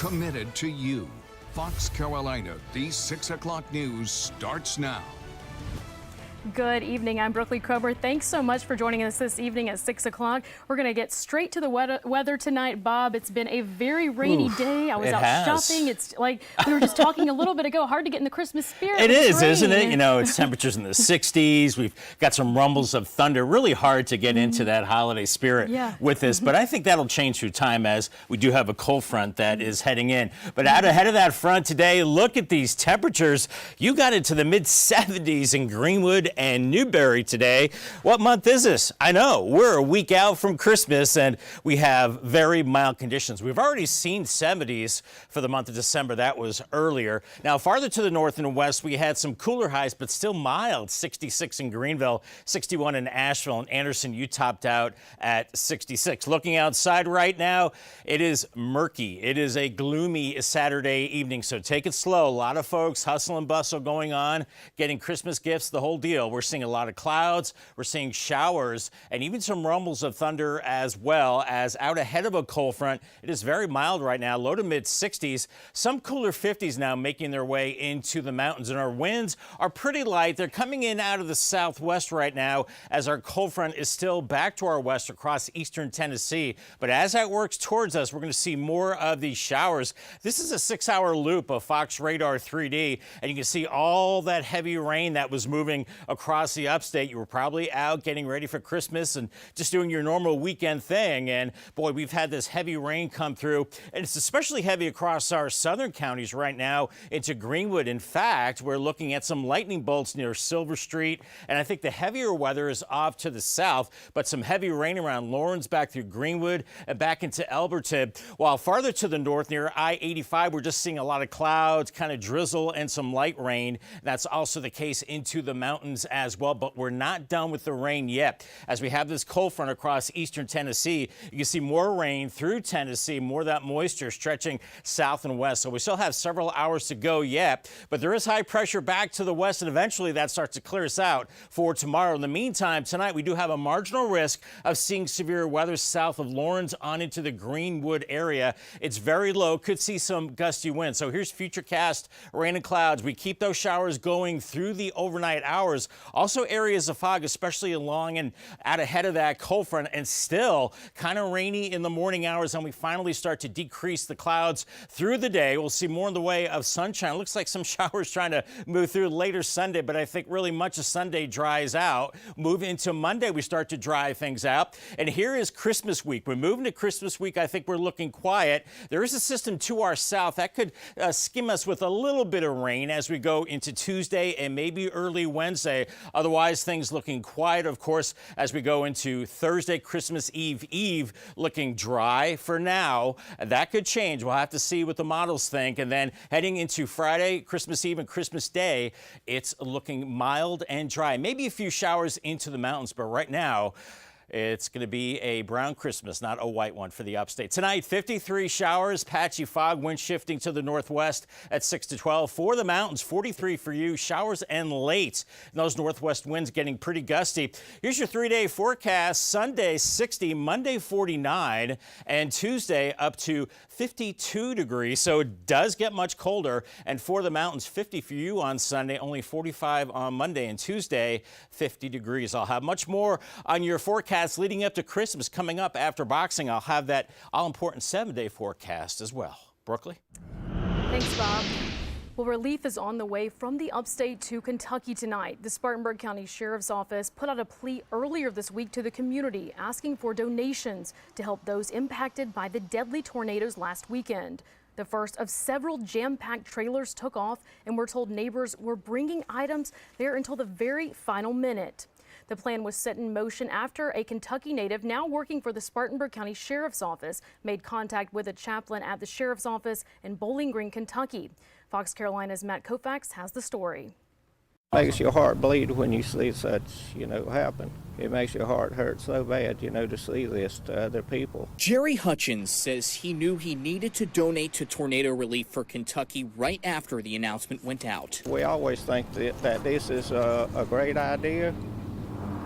committed to you. Fox Carolina, the 6 o'clock news starts now. Good evening. I'm Brookley Cromer. Thanks so much for joining us this evening at 6 o'clock. We're going to get straight to the weather tonight. Bob, it's been a very rainy day. I was out shopping. It's like we were just talking a little bit ago. Hard to get in the Christmas spirit. It is, isn't it? You know, it's temperatures in the 60s. We've got some rumbles of thunder. Really hard to get into that holiday spirit with this. But I think that'll change through time as we do have a cold front that is heading in. But out ahead of that front today, look at these temperatures. You got into the mid-70s in Greenwood and Newberry today. What month is this? I know, we're a week out from Christmas and we have very mild conditions. We've already seen 70s for the month of December. That was earlier. Now, farther to the north and west, we had some cooler highs, but still mild. 66 in Greenville, 61 in Asheville, and Anderson, you topped out at 66. Looking outside right now, it is murky. It is a gloomy Saturday evening, so take it slow. A lot of folks, hustle and bustle going on, getting Christmas gifts, the whole deal. We're seeing a lot of clouds, we're seeing showers, and even some rumbles of thunder as well. As out ahead of a cold front, it is very mild right now, low to mid 60s, some cooler 50s now making their way into the mountains, and our winds are pretty light. They're coming in out of the southwest right now as our cold front is still back to our west across eastern Tennessee. But as that works towards us, we're going to see more of these showers. This is a 6-hour loop of Fox Radar 3D, and you can see all that heavy rain that was moving across the upstate. You were probably out getting ready for Christmas and just doing your normal weekend thing. And boy, we've had this heavy rain come through, and it's especially heavy across our southern counties right now into Greenwood. In fact, we're looking at some lightning bolts near Silver Street, and I think the heavier weather is off to the south, but some heavy rain around Lawrence back through Greenwood and back into Elberton. While farther to the north near I-85, we're just seeing a lot of clouds, kind of drizzle and some light rain. That's also the case into the mountains as well, but we're not done with the rain yet. As we have this cold front across eastern Tennessee, you can see more rain through Tennessee, more of that moisture stretching south and west. So we still have several hours to go yet, but there is high pressure back to the west, and eventually that starts to clear us out for tomorrow. In the meantime, tonight we do have a marginal risk of seeing severe weather south of Lawrence on into the Greenwood area. It's very low, could see some gusty winds. So here's futurecast rain and clouds. We keep those showers going through the overnight hours. Also areas of fog, especially along and out ahead of that cold front, and still kind of rainy in the morning hours, and we finally start to decrease the clouds through the day. We'll see more in the way of sunshine. Looks like some showers trying to move through later Sunday, but I think really much of Sunday dries out. Move into Monday, we start to dry things out. And here is Christmas week. We're moving to Christmas week. I think we're looking quiet. There is a system to our south that could skim us with a little bit of rain as we go into Tuesday and maybe early Wednesday. Otherwise, things looking quiet, of course, as we go into Thursday, Christmas Eve looking dry for now. That could change. We'll have to see what the models think. And then heading into Friday, Christmas Eve and Christmas Day, it's looking mild and dry. Maybe a few showers into the mountains, but right now, it's going to be a brown Christmas, not a white one for the upstate. Tonight, 53 showers, patchy fog, wind shifting to the northwest at 6 to 12. For the mountains, 43 for you, showers and late. And those northwest winds getting pretty gusty. Here's your 3-day forecast. Sunday, 60, Monday, 49, and Tuesday up to 52 degrees. So it does get much colder. And for the mountains, 50 for you on Sunday, only 45 on Monday, and Tuesday, 50 degrees. I'll have much more on your forecast leading up to Christmas coming up after boxing. I'll have that all-important 7-day forecast as well. Brookley? Thanks, Bob. Well, relief is on the way from the upstate to Kentucky tonight. The Spartanburg County Sheriff's Office put out a plea earlier this week to the community asking for donations to help those impacted by the deadly tornadoes last weekend. The first of several jam-packed trailers took off, and we're told neighbors were bringing items there until the very final minute. The plan was set in motion after a Kentucky native now working for the Spartanburg County Sheriff's Office made contact with a chaplain at the Sheriff's Office in Bowling Green, Kentucky. Fox Carolina's Matt Koufax has the story. Makes your heart bleed when you see such, happen. It makes your heart hurt so bad, to see this to other people. Jerry Hutchins says he knew he needed to donate to tornado relief for Kentucky right after the announcement went out. We always think that this is a great idea,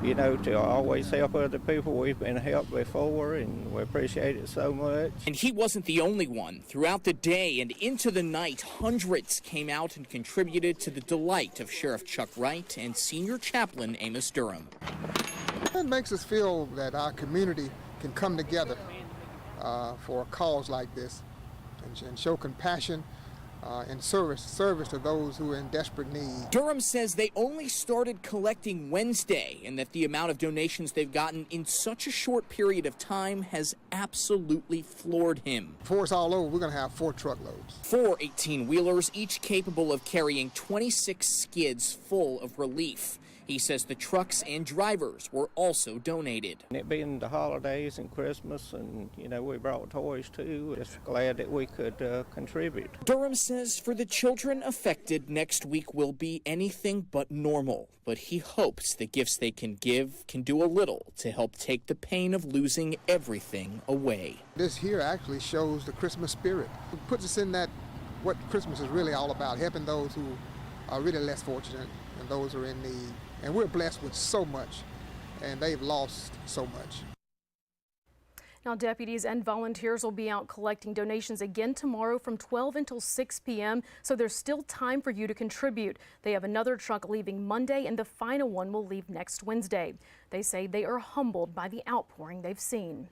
you know, to always help other people. We've been helped before, and we appreciate it so much. And he wasn't the only one. Throughout the day and into the night, hundreds came out and contributed to the delight of Sheriff Chuck Wright and Senior Chaplain Amos Durham. It makes us feel that our community can come together for a cause like this and show compassion and service to those who are in desperate need. Durham says they only started collecting Wednesday and that the amount of donations they've gotten in such a short period of time has absolutely floored him. Before it's all over, we're going to have 4 truckloads. 4 18-wheelers, each capable of carrying 26 skids full of relief. He says the trucks and drivers were also donated. And it being the holidays and Christmas, and, you know, we brought toys too. Just glad that we could contribute. Durham says for the children affected, next week will be anything but normal. But he hopes the gifts they can give can do a little to help take the pain of losing everything away. This here actually shows the Christmas spirit. It puts us in that, what Christmas is really all about, helping those who are really less fortunate and those who are in need. And we're blessed with so much, and they've lost so much. Now, deputies and volunteers will be out collecting donations again tomorrow from 12 until 6 p.m., so there's still time for you to contribute. They have another truck leaving Monday, and the final one will leave next Wednesday. They say they are humbled by the outpouring they've seen.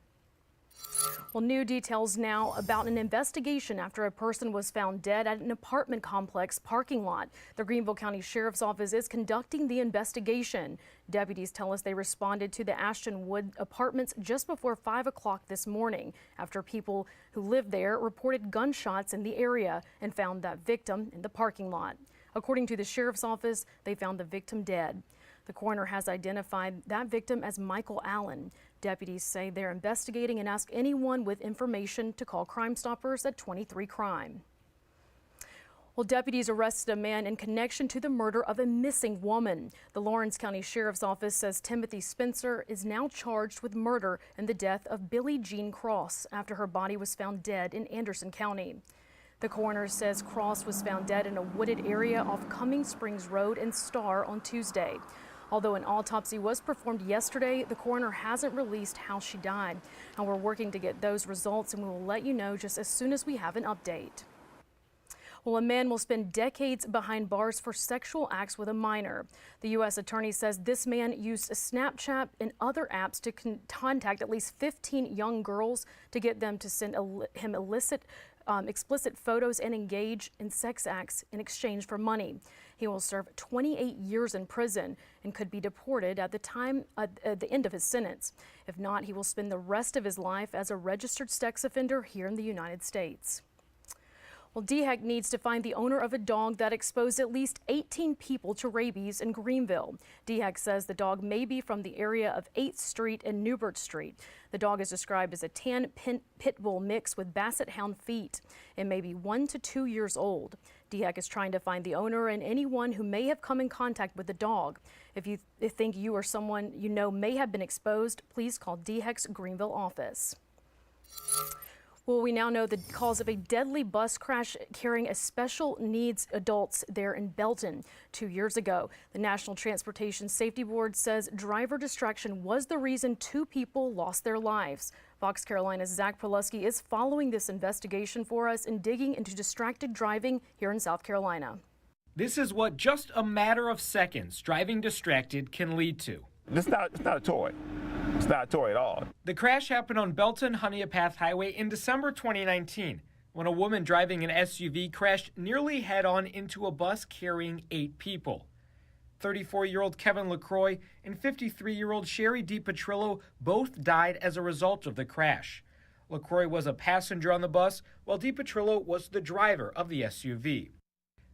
Well, new details now about an investigation after a person was found dead at an apartment complex parking lot. The Greenville County Sheriff's Office is conducting the investigation. Deputies tell us they responded to the Ashton Wood apartments just before 5 o'clock this morning after people who lived there reported gunshots in the area and found that victim in the parking lot. According to the Sheriff's Office, they found the victim dead. The coroner has identified that victim as Michael Allen. Deputies say they're investigating and ask anyone with information to call Crime Stoppers at 23 Crime. Well, deputies arrested a man in connection to the murder of a missing woman. The Lawrence County Sheriff's Office says Timothy Spencer is now charged with murder in the death of Billie Jean Cross after her body was found dead in Anderson County. The coroner says Cross was found dead in a wooded area off Cumming Springs Road and Star on Tuesday. Although an autopsy was performed yesterday, the coroner hasn't released how she died. And we're working to get those results, and we will let you know just as soon as we have an update. Well, a man will spend decades behind bars for sexual acts with a minor. The U.S. attorney says this man used Snapchat and other apps to contact at least 15 young girls to get them to send him explicit photos and engage in sex acts in exchange for money. He will serve 28 years in prison and could be deported at the end of his sentence. If not, he will spend the rest of his life as a registered sex offender here in the United States. Well, DHEC needs to find the owner of a dog that exposed at least 18 people to rabies in Greenville. DHEC says the dog may be from the area of 8th Street and Newbert Street. The dog is described as a tan pit bull mix with basset hound feet. It may be 1 to 2 years old. DHEC is trying to find the owner and anyone who may have come in contact with the dog. If you think you or someone you know may have been exposed, please call DHEC's Greenville office. Well, we now know the cause of a deadly bus crash carrying a special needs adults there in Belton 2 years ago. The National Transportation Safety Board says driver distraction was the reason 2 people lost their lives. Fox Carolina's Zach Prelusky is following this investigation for us and digging into distracted driving here in South Carolina. This is what just a matter of seconds driving distracted can lead to. It's not a toy. It's not a toy at all. The crash happened on Belton-Honea Highway in December 2019 when a woman driving an SUV crashed nearly head-on into a bus carrying 8 people. 34-year-old Kevin LaCroix and 53-year-old Sherry DiPetrillo both died as a result of the crash. LaCroix was a passenger on the bus, while DiPetrillo was the driver of the SUV.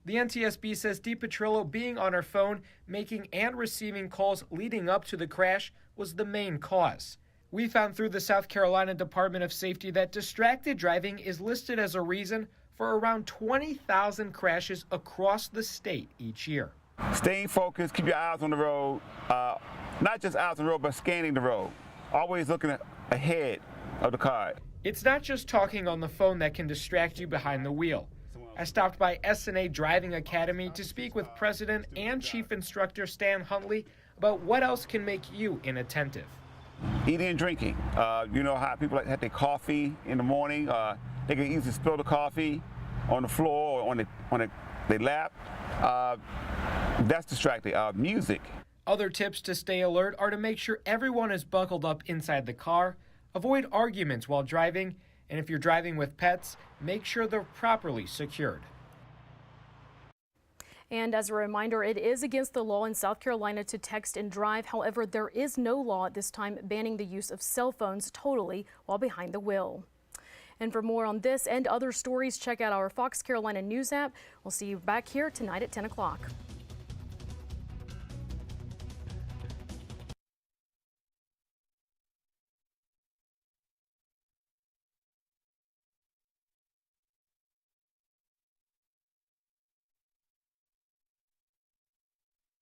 The NTSB says DiPetrillo being on her phone, making and receiving calls leading up to the crash was the main cause. We found through the South Carolina Department of Safety that distracted driving is listed as a reason for around 20,000 crashes across the state each year. Staying focused, keep your eyes on the road, not just eyes on the road, but scanning the road. Always looking ahead of the car. It's not just talking on the phone that can distract you behind the wheel. I stopped by SNA Driving Academy to speak with President and Chief Instructor Stan Huntley about what else can make you inattentive. Eating and drinking. You know how people have their coffee in the morning. They can easily spill the coffee on the floor or on their lap. That's distracting. Music. Other tips to stay alert are to make sure everyone is buckled up inside the car, avoid arguments while driving, and if you're driving with pets, make sure they're properly secured. And as a reminder, it is against the law in South Carolina to text and drive. However, there is no law at this time banning the use of cell phones totally while behind the wheel. And for more on this and other stories, check out our Fox Carolina News app. We'll see you back here tonight at 10 o'clock.